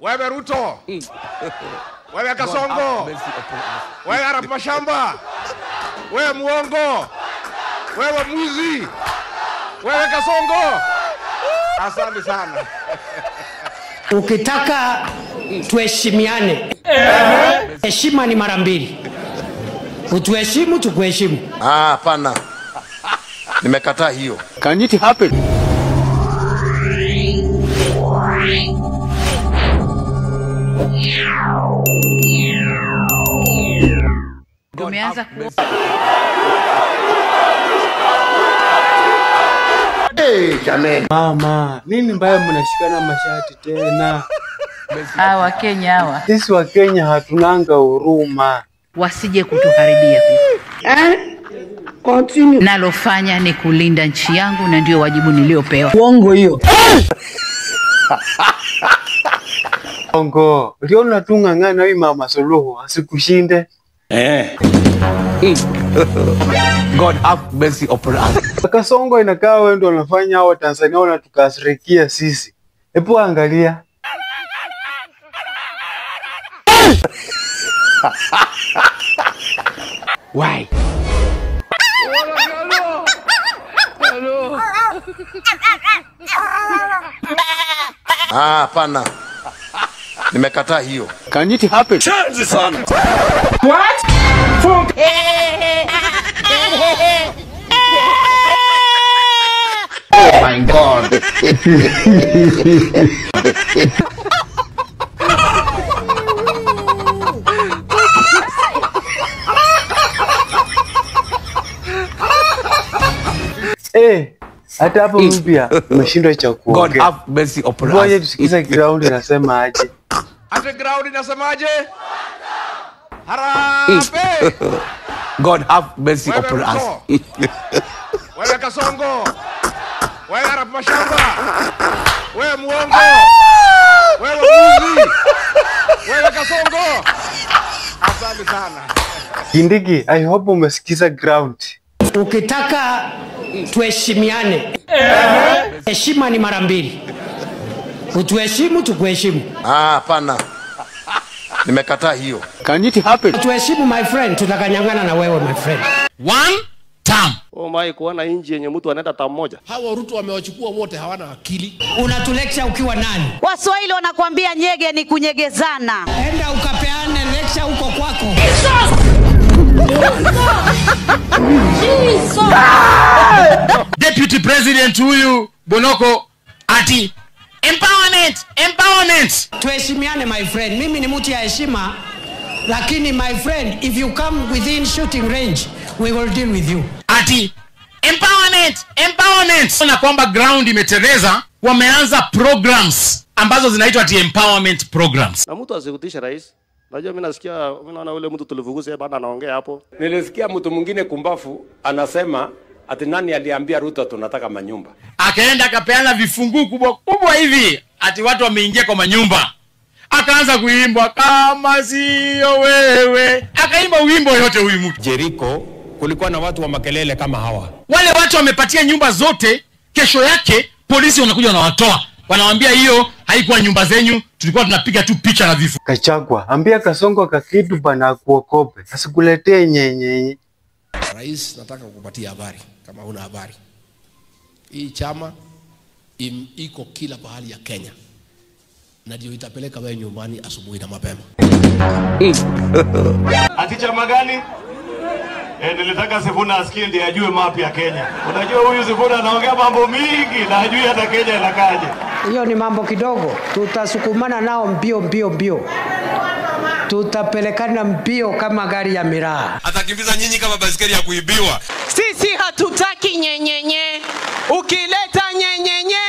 Wewe Ruto. Wewe Kasongo. Wewe Arap Mashamba. Wewe muongo. Wewe mwizi. Wewe Kasongo. Asante sana. Ukitaka tuheshimiane, heshima ni mara mbili. Utuheshimu, tukuheshimu. Hapana. Nimekataa hiyo. Can it happen? Tumeanza Jamani. Mama, nini mbaya mnashikana mashati tena? hawa Kenya hawa. Sisi wa Kenya hatunanga huruma. Wasije kutuharibia. Continue. Nalofanya ni kulinda nchi yangu na ndio wajibu niliopewa. Uongo hiyo. Ongo, uliona tungangana wewe Mama Suluhu asikushinde. God have mercy upon us. Kasongo inakaa wewe ndio unafanya hao Tanzania wanatukasirikia sisi. Hebu angalia. Why? Hapana. Nimekataa hiyo. Can it happen? Chanzi sana. What? Oh my God. Hata hapo mpya umeshindwa cha kuongea. God have mercy upon us. Ngoja tusikize ground inasema aje. Ate ground inasemaje? Harambee. God have mercy upon us. Wewe Kasongo. Wewe Arap Mashamba. Wewe muongo. Wewe mwizi. Wewe Kasongo. Asante sana. Kindiki, I hope umesikiza ground. Ukitaka tuheshimiane, heshima ni mara mbili. Utuheshimu, tukuheshimu. Hapana. Nimekataa hiyo. Can it happen? Tuheshimu my friend, tutakanyangana na wewe my friend. One time. Mai kuona inji yenye mtu anaenda tamu moja. Hawa Ruto wamewachukua wote hawana akili. Unatulecture ukiwa nani? Waswahili wanakuambia nyege ni kunyegezana. Enda ukapeane lecture huko kwako. Deputy President huyu Bonoko ati empowerment. Tuheshimiane my friend. Mimi ni mtu ya heshima, lakini my friend, if you come within shooting range, we will deal with you. Ati empowerment. Na kwamba ground imetereza, wameanza programs ambazo zinaitwa ati empowerment programs. Na mtu asikutisha rais. Najua mimi naona ule mtu tulivuguze bado anaongea hapo. Nilisikia mtu mwingine kumbafu anasema ati nani aliambia Ruto tunataka manyumba. Akaenda akapeana vifunguu kubwa hivi ati watu wameingia kwa manyumba. Akaanza kuimba kama sio wewe. Akaimba wimbo yote huyu mtu. Jericho kulikuwa na watu wa makelele kama hawa. Wale watu wamepatia nyumba zote, kesho yake polisi wanakuja wanawatoa. Wanawaambia hiyo haikuwa nyumba zenyu, tulikuwa tunapiga tu picha na vifu. Kachagwa, ambia Kasongo kakitu bana kuokope. Asikuletee nyenye. Rais, nataka kukupatia habari kama huna habari. Hii chama iko kila pahali ya Kenya. Na ndio itapeleka wewe nyumbani asubuhi na mapema. Ati chama gani? Nilitaka Sifuna asikie ndiye ajue mapi ya Kenya. Unajua huyu Sifuna anaongea mambo mingi na ajui hata Kenya inakaje. Hiyo ni mambo kidogo. Tutasukumana nao mbio. Tutapelekana mbio kama gari ya miraa. Atakimbiza nyinyi kama basikeli ya kuibiwa. Sisi hatutaki nyenyenye. Ukileta nyenyenye